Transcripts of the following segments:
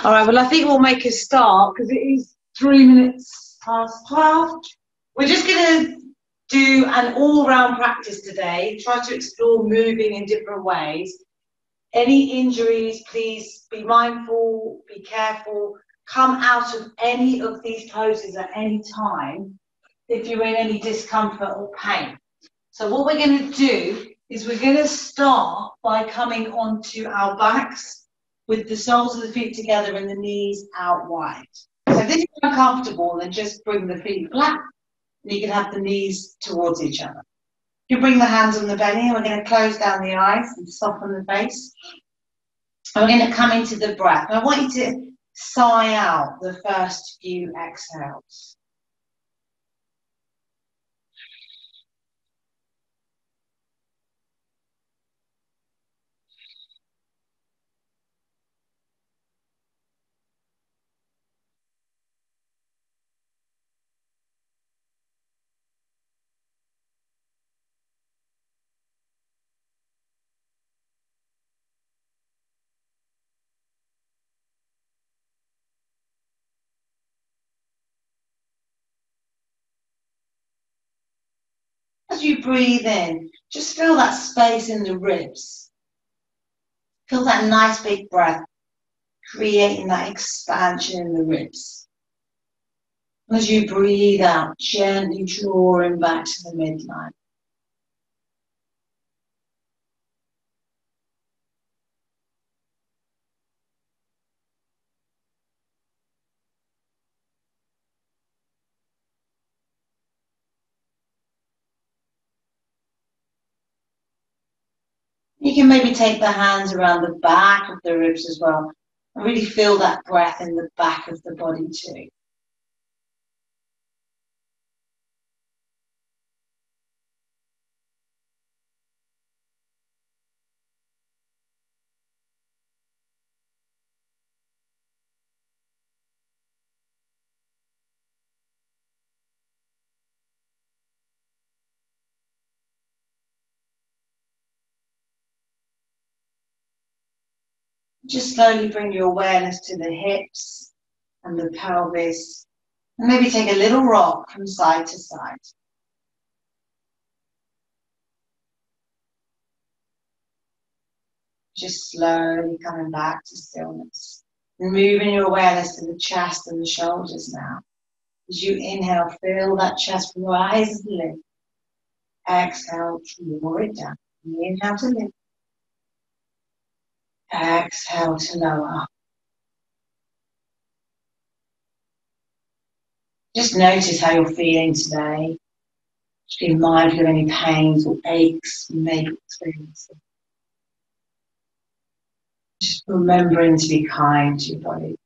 All right, well, I think we'll make a start because it is 3 minutes past 12. We're just going to do an all-round practice today, try to explore moving in different ways. Any injuries, please be mindful, be careful, come out of any of these poses at any time if you're in any discomfort or pain. So what we're going to do is we're going to start by coming onto our backs with the soles of the feet together and the knees out wide. So if this is uncomfortable, then just bring the feet flat and you can have the knees towards each other. You bring the hands on the belly and we're going to close down the eyes and soften the face. And we're going to come into the breath. And I want you to sigh out the first few exhales. As you breathe in, just feel that space in the ribs. Feel that nice big breath, creating that expansion in the ribs. As you breathe out, gently drawing back to the midline. You can maybe take the hands around the back of the ribs as well and really feel that breath in the back of the body too. Just slowly bring your awareness to the hips and the pelvis and maybe take a little rock from side to side. Just slowly coming back to stillness. And moving your awareness to the chest and the shoulders now. As you inhale, feel that chest rise and lift. Exhale, draw it down. Inhale to lift. Exhale to lower. Just notice how you're feeling today. Just be mindful of any pains or aches you may be experiencing. Just remembering to be kind to your body.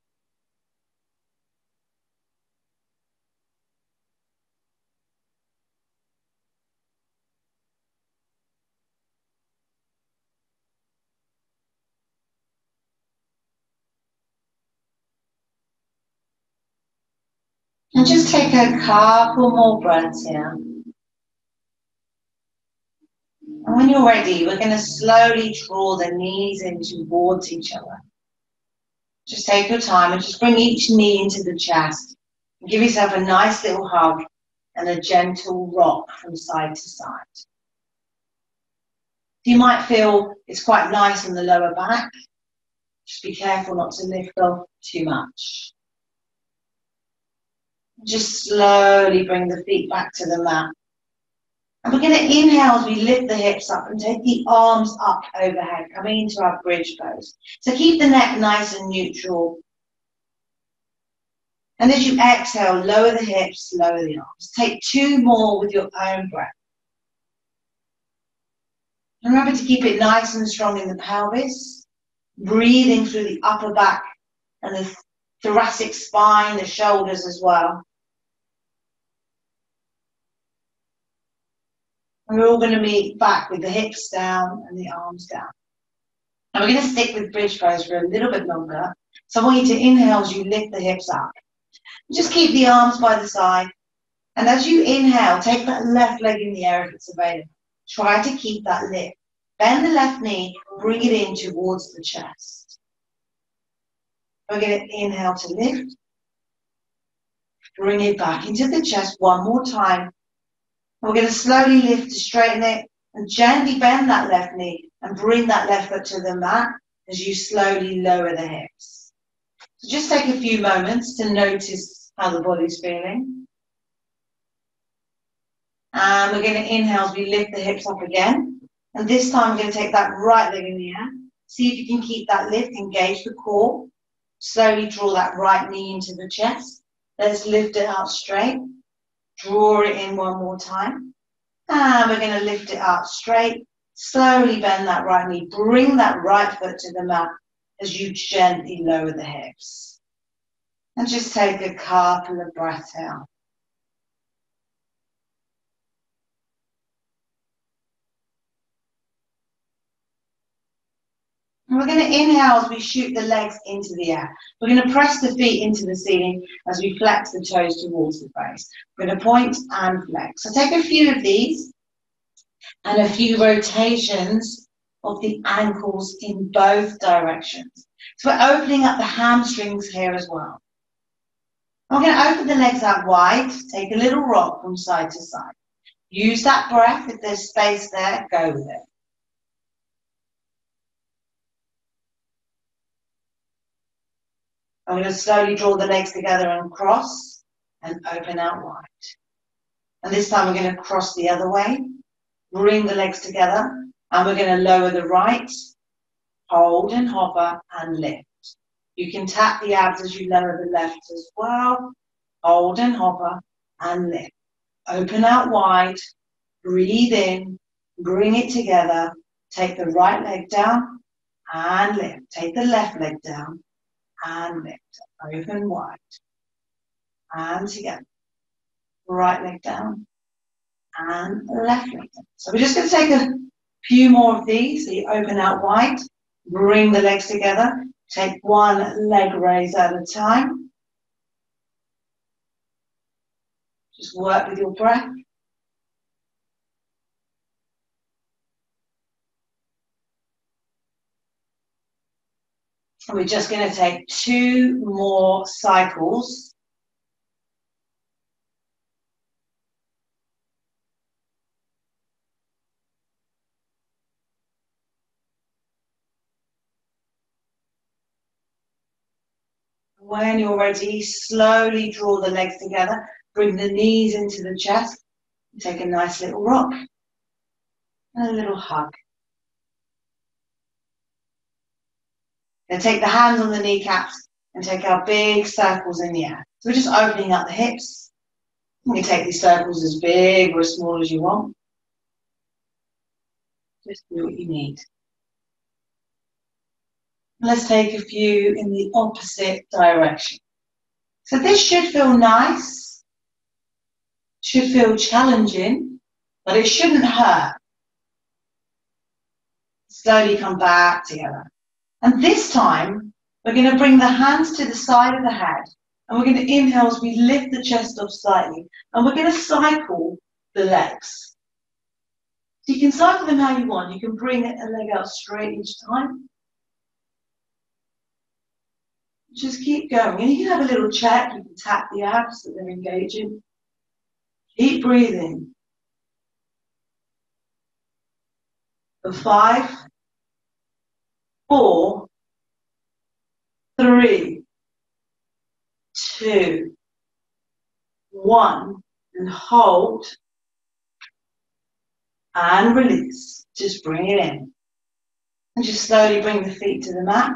And just take a couple more breaths here. And when you're ready, we're going to slowly draw the knees in towards each other. Just take your time and just bring each knee into the chest. And give yourself a nice little hug and a gentle rock from side to side. You might feel it's quite nice in the lower back. Just be careful not to lift off too much. Just slowly bring the feet back to the mat. And we're going to inhale as we lift the hips up and take the arms up overhead, coming into our bridge pose. So keep the neck nice and neutral. And as you exhale, lower the hips, lower the arms. Take 2 more with your own breath. And remember to keep it nice and strong in the pelvis, breathing through the upper back and the thoracic spine, the shoulders as well. And we're all going to meet back with the hips down and the arms down. And we're going to stick with bridge pose for a little bit longer. So I want you to inhale as you lift the hips up. Just keep the arms by the side. And as you inhale, take that left leg in the air if it's available. Try to keep that lift. Bend the left knee, bring it in towards the chest. We're going to inhale to lift. Bring it back into the chest one more time. We're going to slowly lift to straighten it and gently bend that left knee and bring that left foot to the mat as you slowly lower the hips. So just take a few moments to notice how the body's feeling. And we're going to inhale as we lift the hips up again. And this time we're going to take that right leg in the air. See if you can keep that lift, engage the core. Slowly draw that right knee into the chest. Let's lift it out straight. Draw it in one more time. And we're going to lift it out straight. Slowly bend that right knee. Bring that right foot to the mat as you gently lower the hips. And just take a couple of breaths out. And we're going to inhale as we shoot the legs into the air. We're going to press the feet into the ceiling as we flex the toes towards the face. We're going to point and flex. So take a few of these and a few rotations of the ankles in both directions. So we're opening up the hamstrings here as well. We're going to open the legs out wide, take a little rock from side to side. Use that breath. If there's space there, go with it. I'm going to slowly draw the legs together and cross and open out wide. And this time we're going to cross the other way, bring the legs together, and we're going to lower the right, hold and hover and lift. You can tap the abs as you lower the left as well. Hold and hover and lift. Open out wide, breathe in, bring it together. Take the right leg down and lift. Take the left leg down and lift. Open wide and together. Right leg down and left leg down. So we're just going to take a few more of these. So you open out wide, bring the legs together, take one leg raise at a time. Just work with your breath. And we're just going to take 2 more cycles. When you're ready, slowly draw the legs together, bring the knees into the chest, and take a nice little rock and a little hug. Then take the hands on the kneecaps and take our big circles in the air. So we're just opening up the hips. You can take these circles as big or as small as you want. Just do what you need. Let's take a few in the opposite direction. So this should feel nice, should feel challenging, but it shouldn't hurt. Slowly come back together. And this time, we're going to bring the hands to the side of the head, and we're going to inhale as we lift the chest up slightly, and we're going to cycle the legs. So you can cycle them how you want. You can bring a leg out straight each time. Just keep going. And you can have a little check. You can tap the abs that they're engaging. Keep breathing. For 5, 4, 3, 2, 1. And hold. And release. Just bring it in. And just slowly bring the feet to the mat.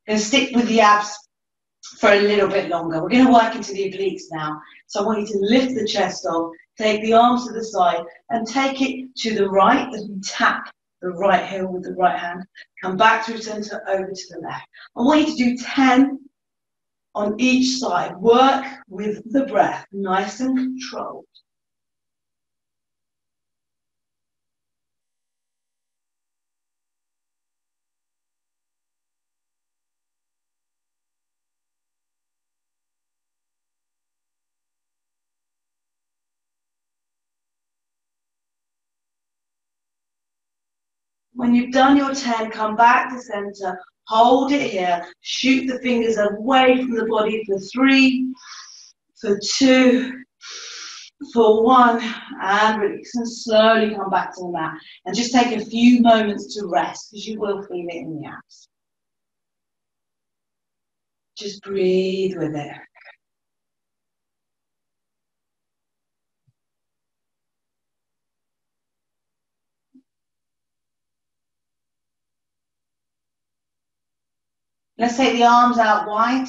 Going to stick with the abs for a little bit longer. We're going to work into the obliques now. So I want you to lift the chest off, take the arms to the side, and take it to the right as we tap the right heel with the right hand. Come back through center, over to the left. I want you to do 10 on each side. Work with the breath, nice and controlled. When you've done your 10, come back to center, Hold it here. Shoot the fingers away from the body for 3, for 2, for 1, and release. And slowly come back to the mat. And just take a few moments to rest, because you will feel it in the abs. Just breathe with it. Let's take the arms out wide.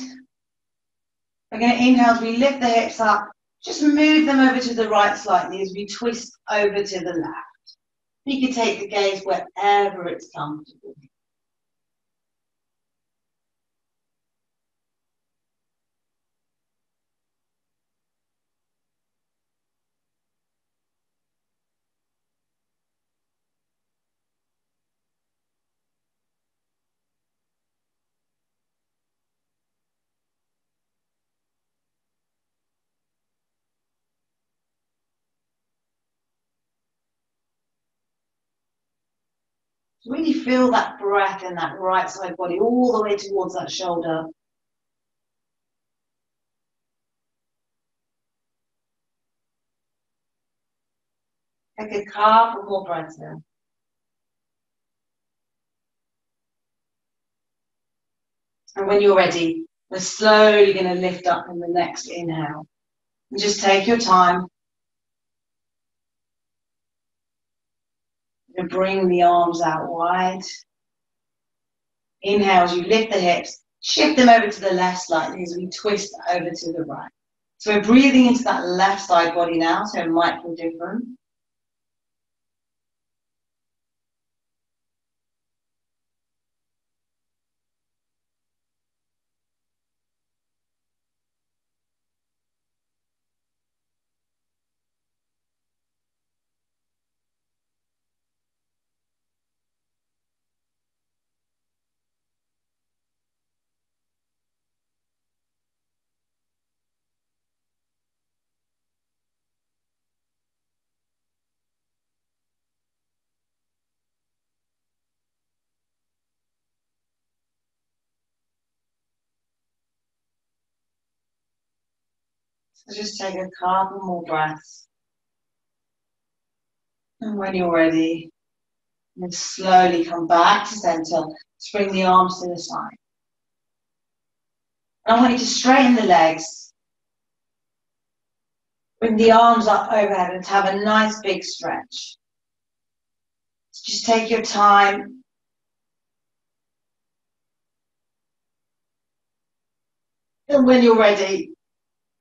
We're going to inhale as we lift the hips up. Just move them over to the right slightly as we twist over to the left. You can take the gaze wherever it's comfortable. Really feel that breath in that right side body all the way towards that shoulder. Take a couple more breaths in. And when you're ready, we're slowly going to lift up in the next inhale. And just take your time. And bring the arms out wide. Inhale as you lift the hips. Shift them over to the left slightly as we twist over to the right. So we're breathing into that left side body now, so it might feel different. So just take a couple more breaths. And when you're ready, then slowly come back to center. Just bring the arms to the side. And I want you to straighten the legs. Bring the arms up overhead and have a nice big stretch. So just take your time. And when you're ready,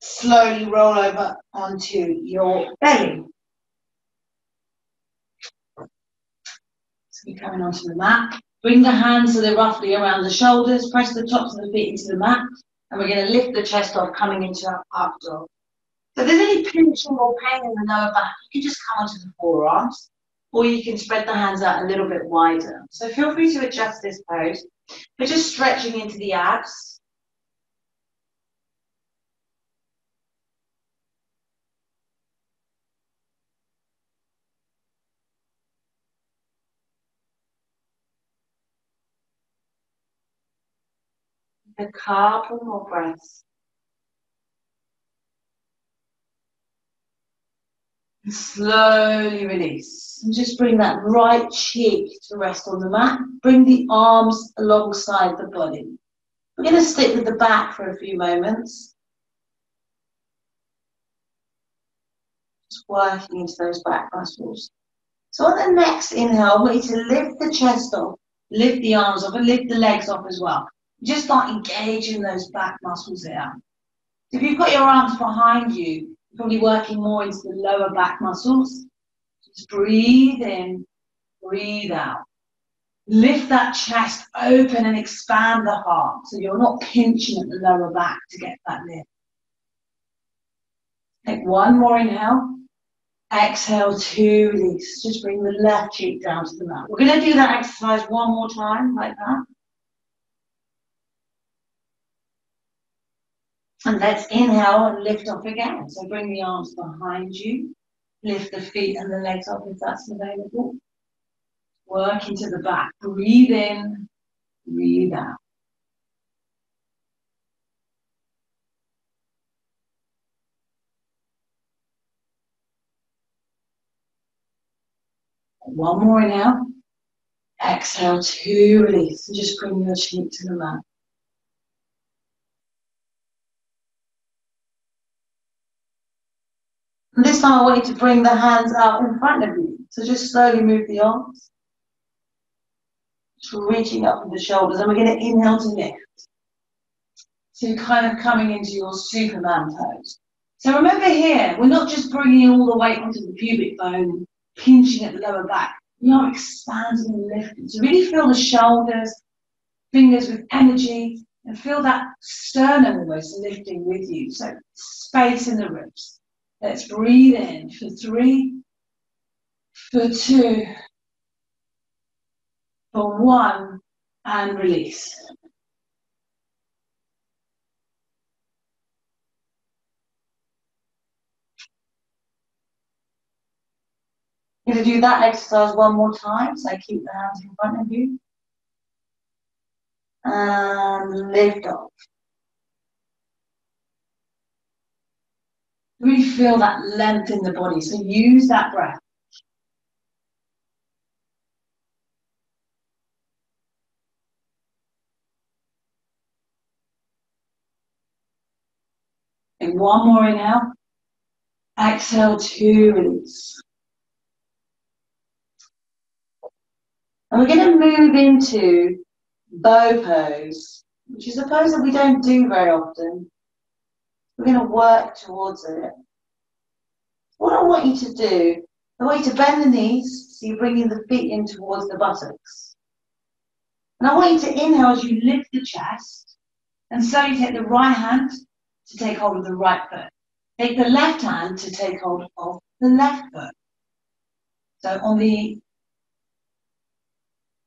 slowly roll over onto your belly. So you're coming onto the mat. Bring the hands so they're roughly around the shoulders. Press the tops of the feet into the mat. And we're going to lift the chest off, coming into our up dog. So if there's any pinching or pain in the lower back, you can just come onto the forearms. Or you can spread the hands out a little bit wider. So feel free to adjust this pose. We're just stretching into the abs. A couple more breaths. And slowly release. And just bring that right cheek to rest on the mat. Bring the arms alongside the body. We're going to stick with the back for a few moments. Just working into those back muscles. So on the next inhale, I want you to lift the chest off, lift the arms off, and lift the legs off as well. Just start engaging those back muscles here. So if you've got your arms behind you, you're probably working more into the lower back muscles. Just breathe in, breathe out. Lift that chest open and expand the heart so you're not pinching at the lower back to get that lift. Take one more inhale. Exhale to release. Just bring the left cheek down to the mat. We're going to do that exercise one more time, like that. And let's inhale and lift off again. So bring the arms behind you. Lift the feet and the legs up if that's available. Work into the back. Breathe in. Breathe out. One more inhale. Exhale to release. And just bring your cheek to the mat. And this time I want you to bring the hands out in front of you. So just slowly move the arms. Just reaching up with the shoulders. And we're going to inhale to lift. So you're kind of coming into your Superman pose. So remember here, we're not just bringing all the weight onto the pubic bone, pinching at the lower back. We are expanding and lifting. So really feel the shoulders, fingers with energy, and feel that sternum almost lifting with you. So space in the ribs. Let's breathe in for 3, for 2, for 1, and release. You're going to do that exercise one more time. So keep the hands in front of you. And lift off. Really feel that length in the body. So use that breath. And one more inhale. Exhale to release. And we're going to move into bow pose, which is a pose that we don't do very often. We're going to work towards it. What I want you to do, I want you to bend the knees, so you're bringing the feet in towards the buttocks. And I want you to inhale as you lift the chest, and slowly take the right hand to take hold of the right foot. Take the left hand to take hold of the left foot. So on the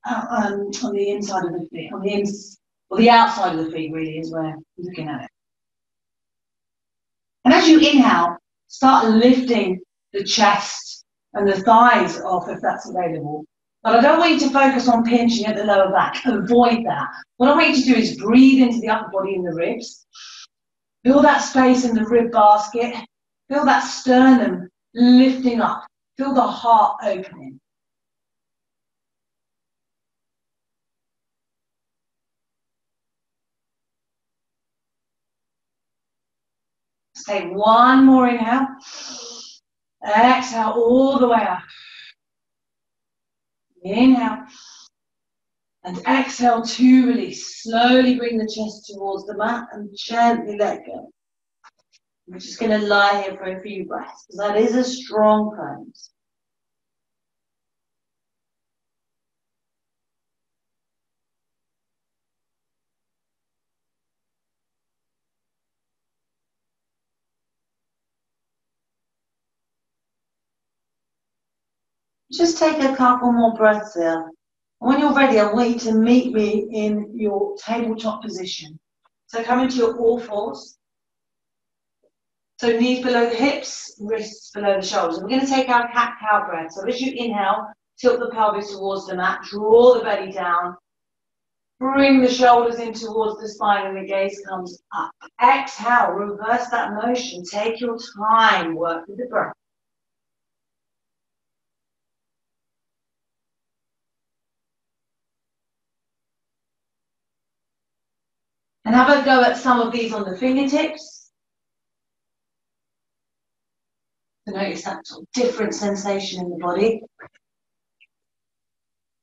inside of the feet, or the outside of the feet really is where I'm looking at it. And as you inhale, start lifting the chest and the thighs off if that's available. But I don't want you to focus on pinching at the lower back. Avoid that. What I want you to do is breathe into the upper body and the ribs. Feel that space in the rib basket. Feel that sternum lifting up. Feel the heart opening. Let's take one more inhale. Exhale all the way up. Inhale. And exhale to release. Slowly bring the chest towards the mat and gently let go. We're just going to lie here for a few breaths because that is a strong pose. Just take a couple more breaths there. When you're ready, I want you to meet me in your tabletop position. So come into your all fours. So knees below the hips, wrists below the shoulders. We're going to take our cat-cow breath. So as you inhale, tilt the pelvis towards the mat, draw the belly down, bring the shoulders in towards the spine and the gaze comes up. Exhale, reverse that motion. Take your time, work with the breath. And have a go at some of these on the fingertips. To notice that sort of different sensation in the body.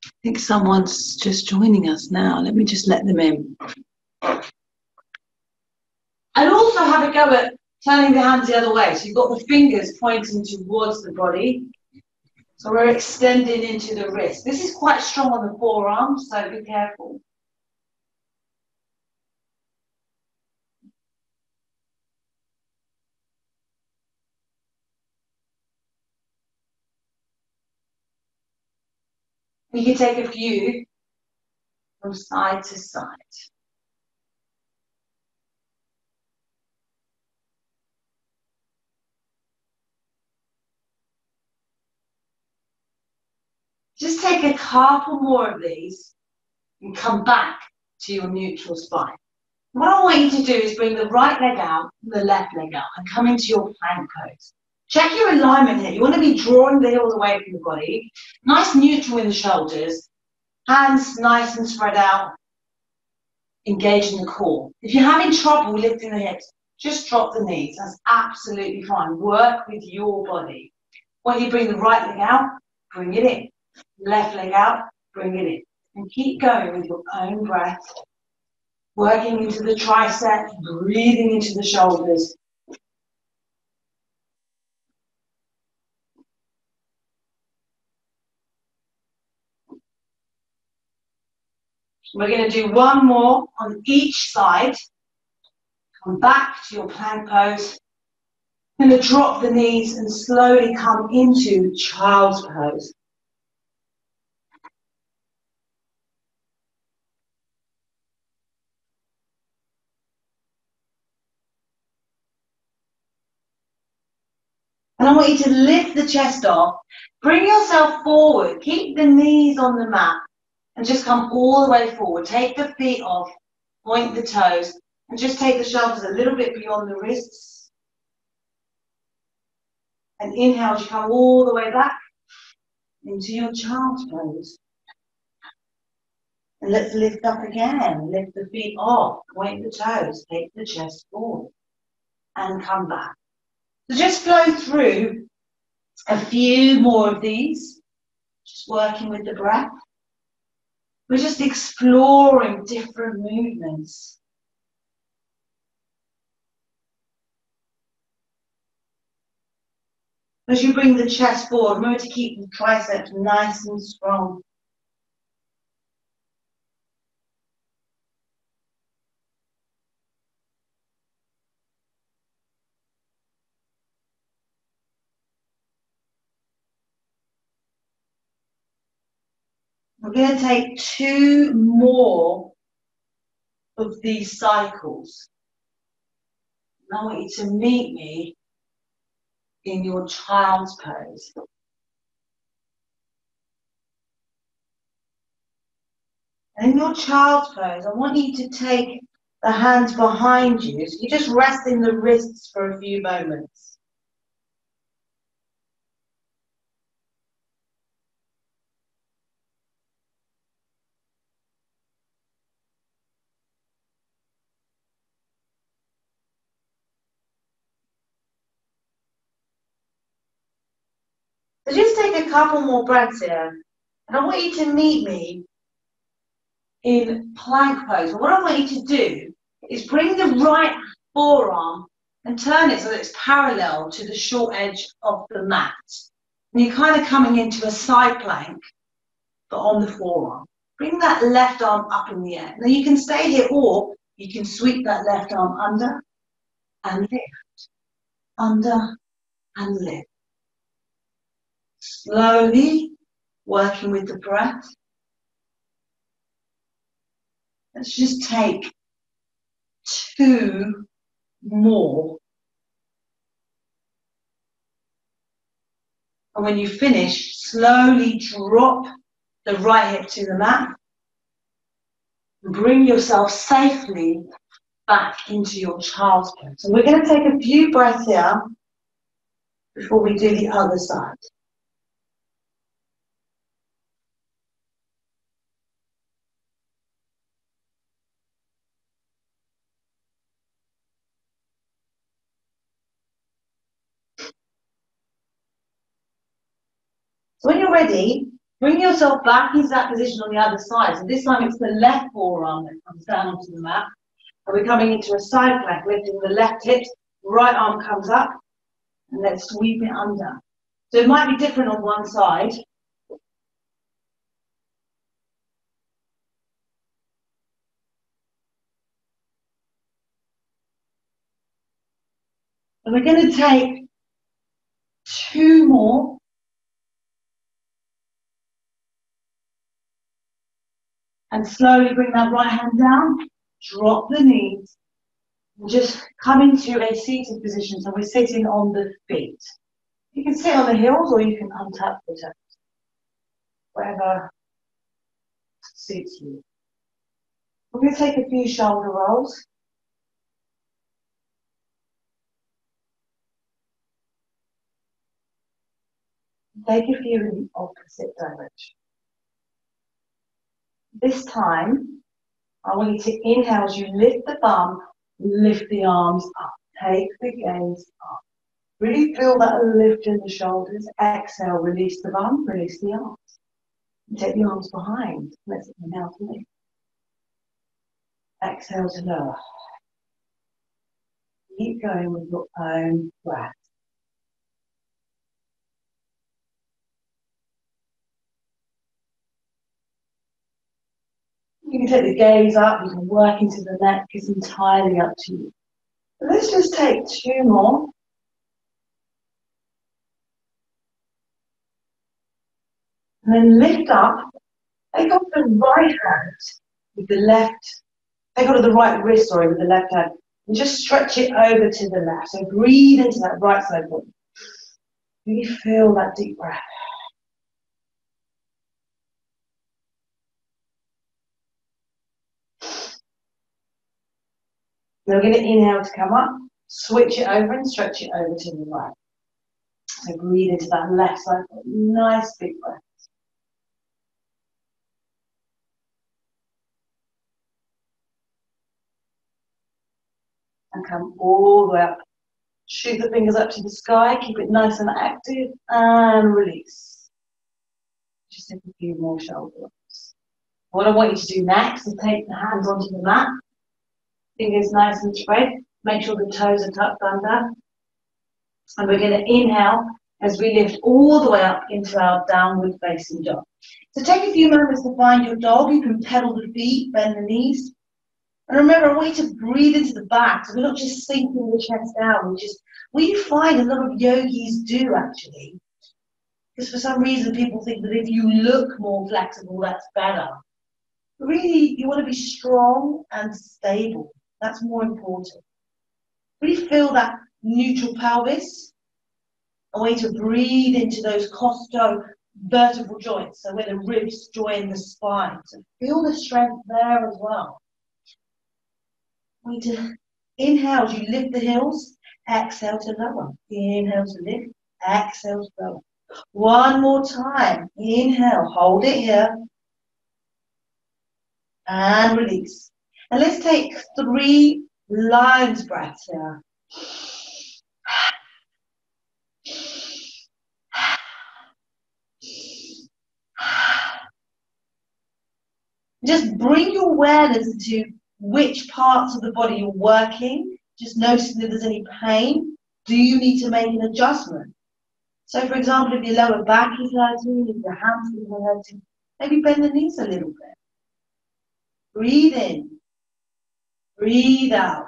I think someone's just joining us now. Let me just let them in. And also have a go at turning the hands the other way. So you've got the fingers pointing towards the body. So we're extending into the wrist. This is quite strong on the forearms, so be careful. You can take a few from side to side. Just take a couple more of these. and come back to your neutral spine. What I want you to do is bring the right leg out, the left leg out, and come into your plank pose. Check your alignment here. You want to be drawing the heels away from the body, nice neutral in the shoulders, hands nice and spread out, engaging the core. If you're having trouble lifting the hips, just drop the knees. That's absolutely fine. Work with your body. When you bring the right leg out, bring it in. Left leg out, bring it in. And keep going with your own breath. Working into the triceps, breathing into the shoulders. We're going to do one more on each side. Come back to your plank pose. Going to drop the knees and slowly come into child's pose. And I want you to lift the chest off. Bring yourself forward. Keep the knees on the mat. And just come all the way forward. Take the feet off. Point the toes. And just take the shoulders a little bit beyond the wrists. And inhale as you come all the way back into your child's pose. And let's lift up again. Lift the feet off. Point the toes. Take the chest forward. And come back. So just flow through a few more of these. Just working with the breath. We're just exploring different movements. As you bring the chest forward, remember to keep the triceps nice and strong. We're going to take 2 more of these cycles. And I want you to meet me in your child's pose. And in your child's pose, I want you to take the hands behind you. So you just rest in the wrists for a few moments. So just take a couple more breaths here. And I want you to meet me in plank pose. And what I want you to do is bring the right forearm and turn it so that it's parallel to the short edge of the mat. And you're kind of coming into a side plank, but on the forearm. Bring that left arm up in the air. Now you can stay here or you can sweep that left arm under and lift. Under and lift. Slowly working with the breath. Let's just take 2 more. And when you finish, slowly drop the right hip to the mat. And bring yourself safely back into your child's pose. So we're going to take a few breaths here before we do the other side. So when you're ready, bring yourself back into that position on the other side. So this time it's the left forearm that comes down onto the mat. And we're coming into a side plank, lifting the left hips, right arm comes up, and let's sweep it under. So it might be different on one side. And we're going to take 2 more. And slowly bring that right hand down, drop the knees, and just come into a seated position. So we're sitting on the feet. You can sit on the heels or you can untap the toes, whatever suits you. We're going to take a few shoulder rolls. Take a few in the opposite direction. This time, I want you to inhale as you lift the bum, lift the arms up. Take the gaze up. Really feel that lift in the shoulders. Exhale, release the bum, release the arms. Take the arms behind. Let's inhale to lift. Exhale to lower. Keep going with your own breath. You can take the gaze up, you can work into the neck, it's entirely up to you. But let's just take 2 more. And then lift up, take off the right hand with the left, take off the right wrist, sorry, with the left hand, and just stretch it over to the left. So breathe into that right side body. Really feel that deep breath. Now we're going to inhale to come up, switch it over and stretch it over to the right. So breathe into that left side body. Nice big breath. And come all the way up. Shoot the fingers up to the sky, keep it nice and active, and release. Just take a few more shoulder rolls. What I want you to do next is take the hands onto the mat, fingers nice and spread, make sure the toes are tucked under, and we're going to inhale as we lift all the way up into our downward facing dog. So take a few moments to find your dog. You can pedal the feet, bend the knees. And remember, I want you to breathe into the back, so we're not just sinking the chest down, which is what you find a lot of yogis do actually. Because for some reason people think that if you look more flexible, that's better. But really, you want to be strong and stable. That's more important. Really feel that neutral pelvis. I want you to breathe into those costo-vertebral joints, so where the ribs join the spine. So feel the strength there as well. I want you to inhale as you lift the heels, exhale to lower. Inhale to lift, exhale to lower. One more time. Inhale, hold it here. And release. And let's take 3 lion's breaths here. Just bring your awareness into which parts of the body you're working. Just noticing if there's any pain. Do you need to make an adjustment? So, for example, if your lower back is hurting, if your hamstrings are hurting, maybe bend the knees a little bit. Breathe in. Breathe out.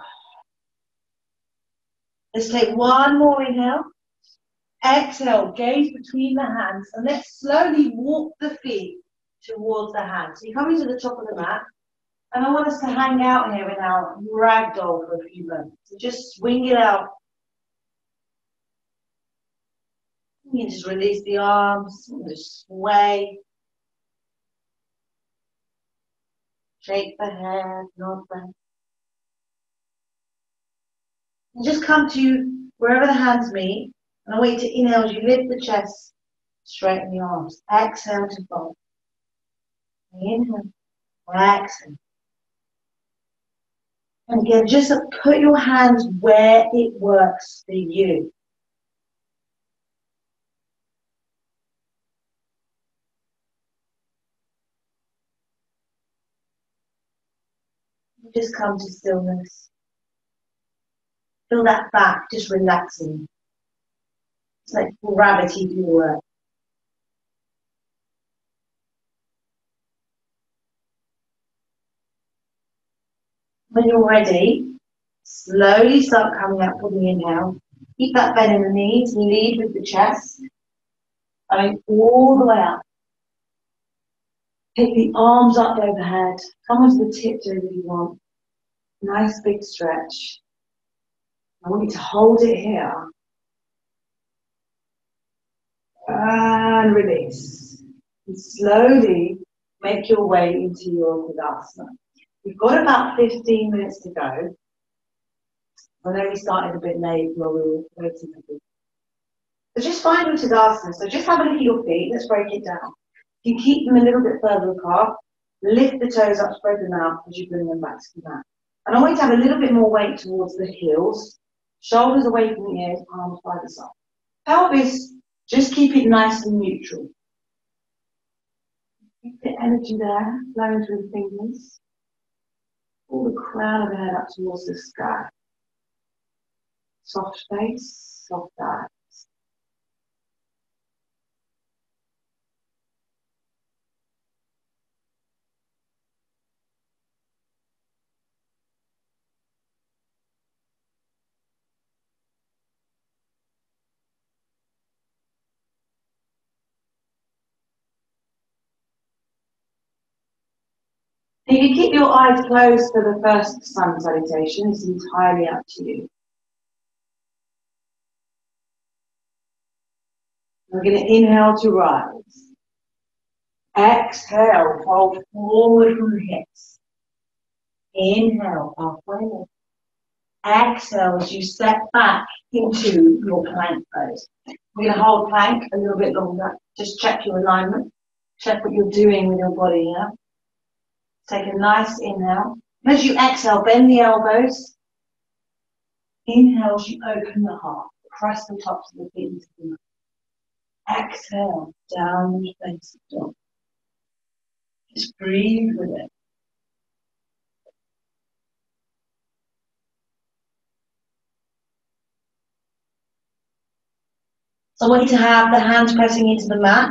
Let's take one more inhale. Exhale, gaze between the hands, and let's slowly walk the feet towards the hands. So you're coming to the top of the mat, and I want us to hang out here in our ragdoll for a few moments. So just swing it out. You can just release the arms, just sway. Shake the head, nod the head. And just come to wherever the hands meet, and I want you to inhale as you lift the chest, straighten the arms. Exhale to fold. Inhale, exhale. And again, just put your hands where it works for you. Just come to stillness. Feel that back just relaxing. It's like gravity do your work. When you're ready, slowly start coming up for the inhale. Keep that bend in the knees, lead with the chest. Going all the way up. Take the arms up overhead. Come onto the tips over if you want. Nice big stretch. I want you to hold it here. And release. And slowly make your way into your Tadasana. We've got about 15 minutes to go. I know we started a bit late while we were waiting for people. So just find Uttanasana. So just have a look at your feet. Let's break it down. You can keep them a little bit further apart. Lift the toes up, spread them out as you bring them back to the mat. And I want you to have a little bit more weight towards the heels. Shoulders away from the ears, arms by the side. Pelvis, just keep it nice and neutral. Keep the energy there, flowing through the fingers. Pull the crown of the head up towards the sky. Soft face, soft eyes. You can keep your eyes closed for the first sun salutation. It's entirely up to you. We're going to inhale to rise. Exhale, fold forward from the hips. Inhale, halfway lift. Exhale as you step back into your plank pose. We're going to hold plank a little bit longer. Just check your alignment. Check what you're doing with your body here. Take a nice inhale. As you exhale, bend the elbows. Inhale as you open the heart. Press the tops of the feet into the mat. Exhale, downward facing dog. Just breathe with it. So I want you to have the hands pressing into the mat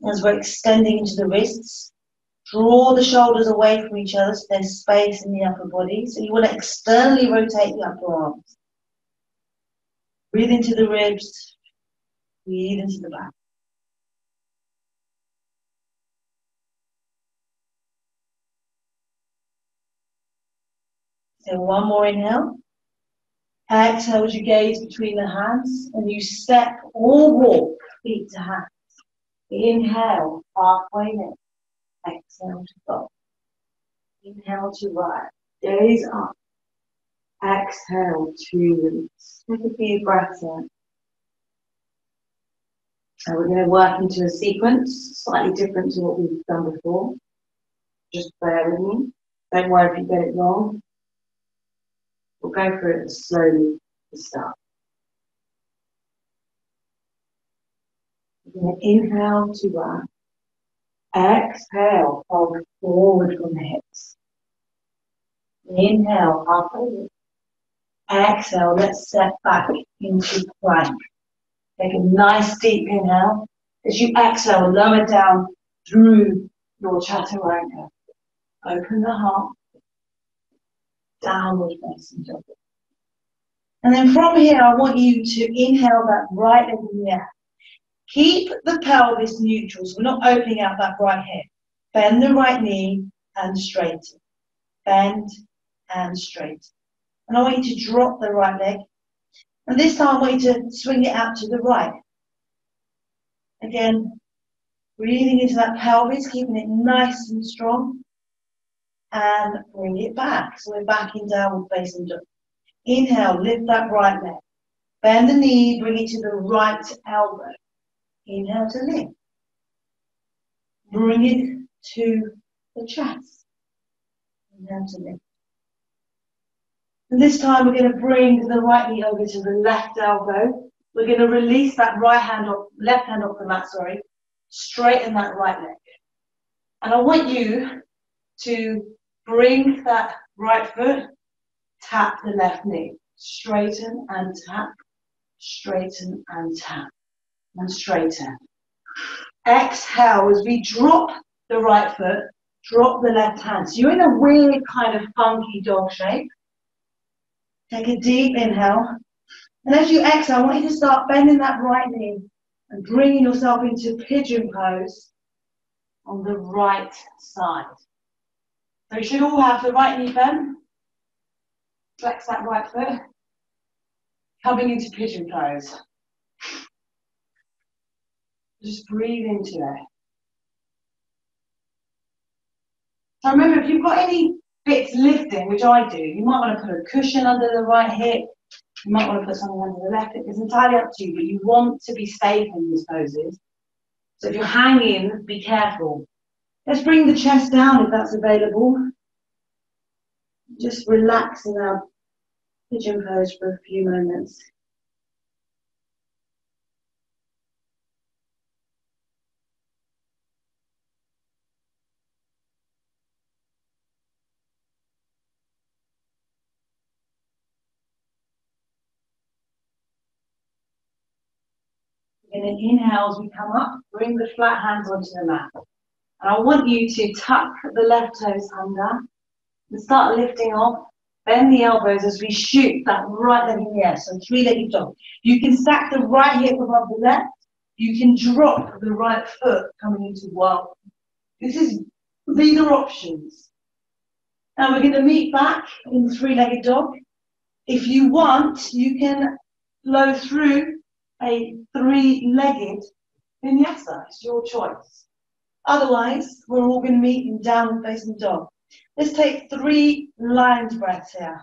as we're extending into the wrists. Draw the shoulders away from each other so there's space in the upper body. So you want to externally rotate the upper arms. Breathe into the ribs. Breathe into the back. So one more inhale. Exhale as you gaze between the hands and you step or walk feet to hands. Inhale, halfway lift. Exhale to fold. Inhale to rise. Gaze up. Exhale to release. Take a few breaths in. And we're going to work into a sequence slightly different to what we've done before. Just bear with me. Don't worry if you get it wrong. We'll go through it slowly to start. We're going to inhale to rise. Exhale, fold forward from the hips. Inhale, halfway lift. Exhale, let's step back into plank. Take a nice deep inhale. As you exhale, lower down through your chaturanga. Open the heart. Downward facing dog. And then from here, I want you to inhale that right leg in the air. Keep the pelvis neutral, so we're not opening out that right hip. Bend the right knee and straighten. Bend and straighten. And I want you to drop the right leg. And this time I want you to swing it out to the right. Again, breathing into that pelvis, keeping it nice and strong. And bring it back. So we're back in downward facing dog. Inhale, lift that right leg. Bend the knee, bring it to the right elbow. Inhale to lift. Bring it to the chest. Inhale to lift. And this time we're going to bring the right knee over to the left elbow. We're going to release that left hand off the mat, straighten that right leg. And I want you to bring that right foot, tap the left knee. Straighten and tap, straighten and tap, and straighten. Exhale as we drop the right foot, drop the left hand. So you're in a weird kind of funky dog shape. Take a deep inhale. And as you exhale, I want you to start bending that right knee and bringing yourself into pigeon pose on the right side. So you should all have the right knee bent. Flex that right foot. Coming into pigeon pose. Just breathe into it. So remember, if you've got any bits lifting, which I do. You might want to put a cushion under the right hip. You might want to put something under the left hip. It's entirely up to you, but you want to be safe in these poses. So if you're hanging, be careful. Let's bring the chest down if that's available. Just relax in our pigeon pose for a few moments. We're going to inhale as we come up, bring the flat hands onto the mat. And I want you to tuck the left toes under and start lifting off. Bend the elbows as we shoot that right leg in the air. So three-legged dog. You can stack the right hip above the left. You can drop the right foot coming into wild. These are options. Now we're going to meet back in three-legged dog. If you want, you can flow through a three-legged vinyasa. It's your choice. Otherwise, we're all going to meet in downward facing dog. Let's take 3 lion's breaths here.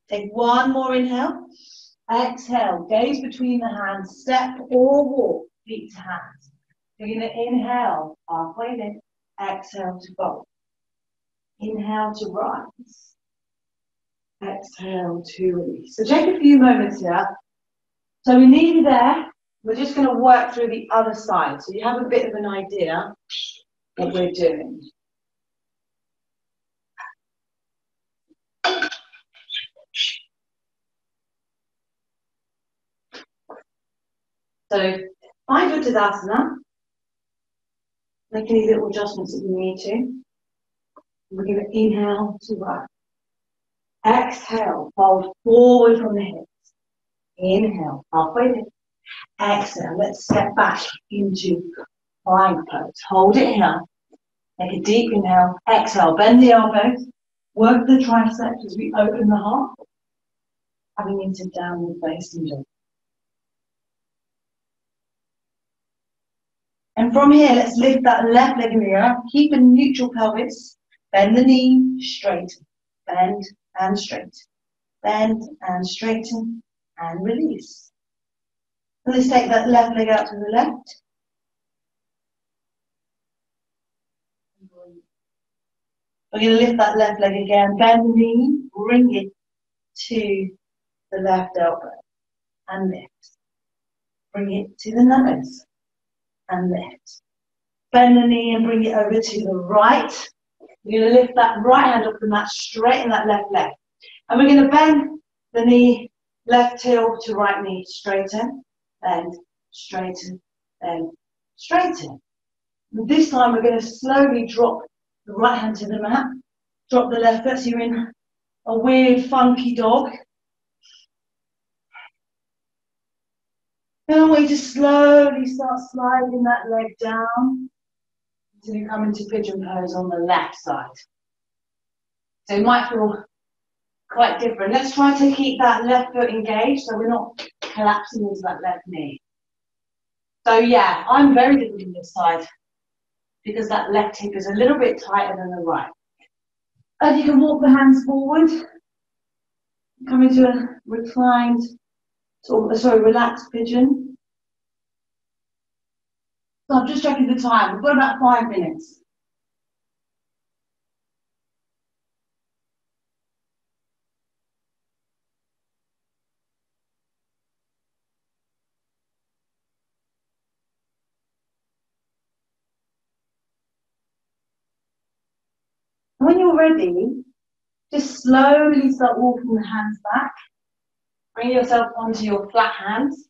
Take 1 more inhale. Exhale, gaze between the hands, step or walk, feet to hands. You're going to inhale, halfway lift, exhale to fold. Inhale to rise. Exhale to release. So take a few moments here. So we're nearly there. We're just going to work through the other side. So you have a bit of an idea what we're doing. So, find your Tadasana. Make any little adjustments that you need to. We're going to inhale to rise. Exhale, fold forward from the hips. Inhale, halfway lift. Exhale, let's step back into plank pose. Hold it here. Make a deep inhale. Exhale, bend the elbows. Work the triceps as we open the heart. Coming into downward facing dog. And from here, let's lift that left leg in the air. Keep a neutral pelvis. Bend the knee, straighten. Bend and straighten. Bend and straighten and release. And let's take that left leg out to the left. We're going to lift that left leg again. Bend the knee, bring it to the left elbow and lift. Bring it to the nose and lift. Bend the knee and bring it over to the right. You're going to lift that right hand off the mat, straighten that left leg. And we're going to bend the knee, left heel to right knee, straighten, bend, straighten, bend, straighten. And this time we're going to slowly drop the right hand to the mat, drop the left foot, so you're in a weird, funky dog. Then I want you to slowly start sliding that leg down until you come into pigeon pose on the left side. So it might feel quite different. Let's try to keep that left foot engaged so we're not collapsing into that left knee. So yeah, I'm very different on this side because that left hip is a little bit tighter than the right. And you can walk the hands forward, come into a reclined, relaxed pigeon. So I'm just checking the time. We've got about 5 minutes. When you're ready, just slowly start walking the hands back. Bring yourself onto your flat hands.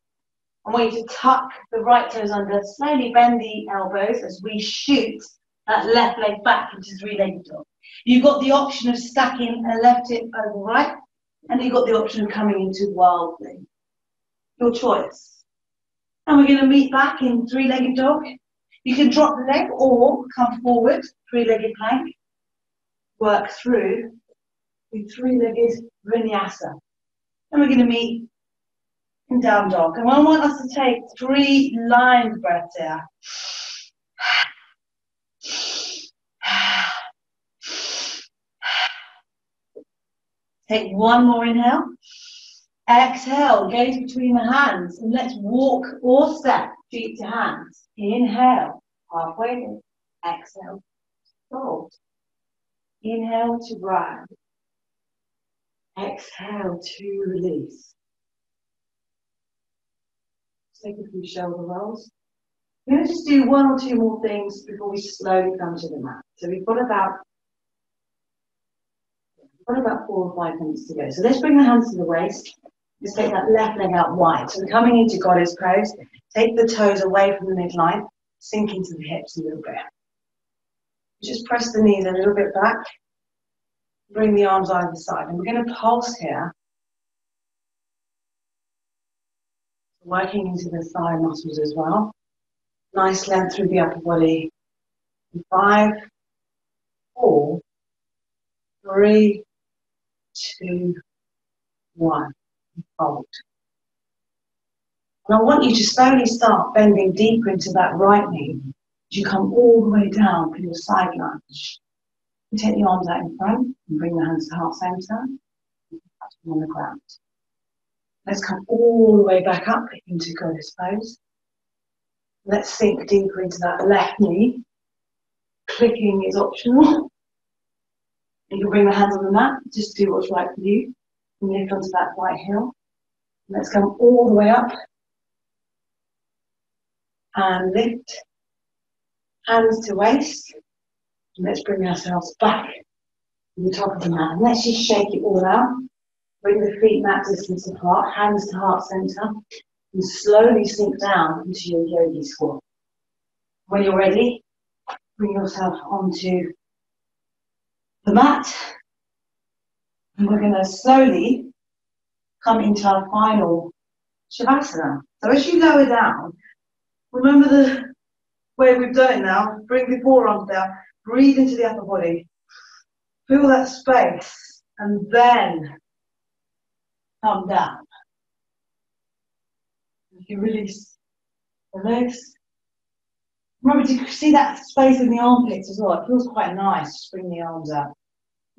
I want you to tuck the right toes under, slowly bend the elbows as we shoot that left leg back into three-legged dog. You've got the option of stacking a left hip over right, and you've got the option of coming into wild thing. Your choice. And we're going to meet back in three-legged dog. You can drop the leg or come forward, three-legged plank. Work through the three-legged vinyasa. And we're going to meet in down dog. And I want us to take 3 lined breaths here. Take 1 more inhale. Exhale, gaze between the hands, and let's walk or step, feet to hands. Inhale, halfway lift. Exhale, fold. Inhale to round. Exhale to release. Take a few shoulder rolls. We're going to just do 1 or 2 more things before we slowly come to the mat. So we've got about 4 or 5 minutes to go. So let's bring the hands to the waist. Just take that left leg out wide. So we're coming into goddess pose. Take the toes away from the midline. Sink into the hips a little bit. Just press the knees a little bit back. Bring the arms either side. And we're going to pulse here. Working into the thigh muscles as well. Nice length through the upper body. 5, 4, 3, 2, 1. Hold. And I want you to slowly start bending deeper into that right knee as you come all the way down for your side lunge. You take the arms out in front and bring the hands to heart center and touch them on the ground. Let's come all the way back up into goddess pose. Let's sink deeper into that left knee. Clicking is optional. You can bring the hands on the mat, just do what's right for you. And lift onto that right heel. Let's come all the way up. And lift. Hands to waist. And let's bring ourselves back to the top of the mat. And let's just shake it all out. Bring the feet mat distance apart, hands to heart center. And slowly sink down into your yogi squat. When you're ready, bring yourself onto the mat. And we're going to slowly come into our final Shavasana. So as you lower down, remember the way we've done it now. Bring the forearms down. Breathe into the upper body. Feel that space. And then come down. You release the legs. Remember to see that space in the armpits as well. It feels quite nice. Just bring the arms up.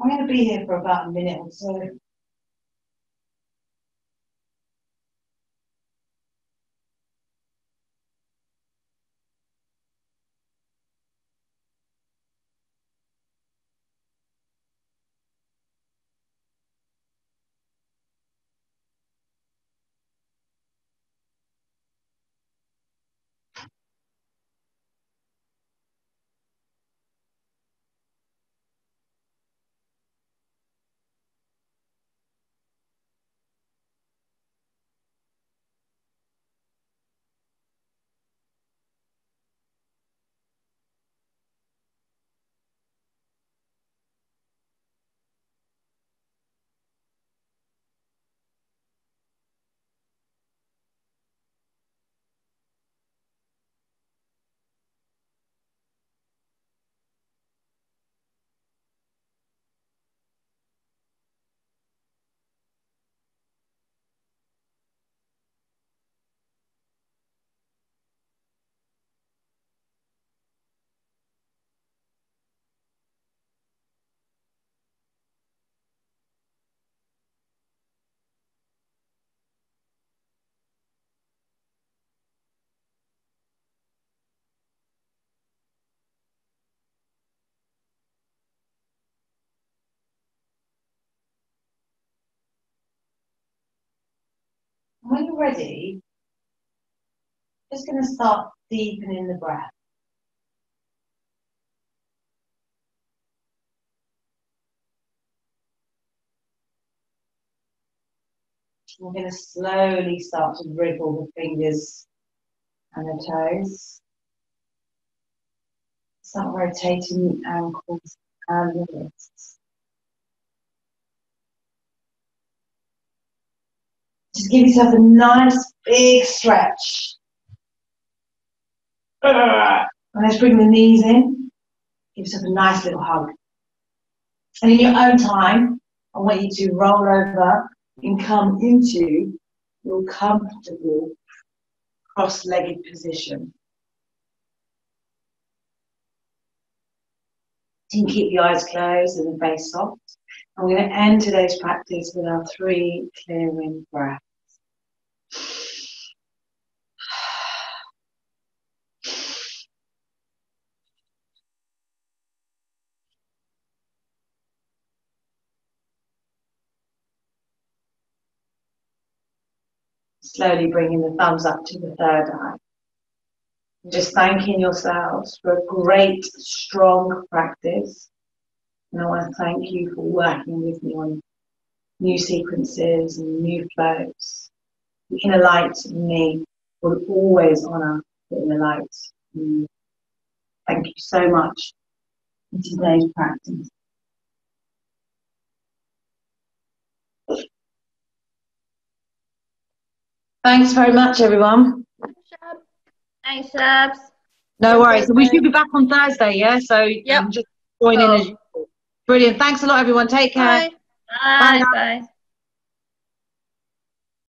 I'm going to be here for about a minute or so. When you're ready, just going to start deepening the breath. We're going to slowly start to wriggle the fingers and the toes. Start rotating the ankles and the wrists. Just give yourself a nice big stretch. And let's bring the knees in. Give yourself a nice little hug. And in your own time, I want you to roll over and come into your comfortable cross-legged position. You can keep your eyes closed and the face soft. I'm going to end today's practice with our 3 clearing breaths. Slowly bringing the thumbs up to the third eye. Just thanking yourselves for a great, strong practice. And I want to thank you for working with me on new sequences and new flows. The inner light in me will always honour the inner light in you. Thank you so much for today's practice. Thanks very much, everyone. Thanks, Shabs. No worries. So we should be back on Thursday, yeah? So just join in as usual. Brilliant. Thanks a lot, everyone. Take care. Bye. Bye. Bye.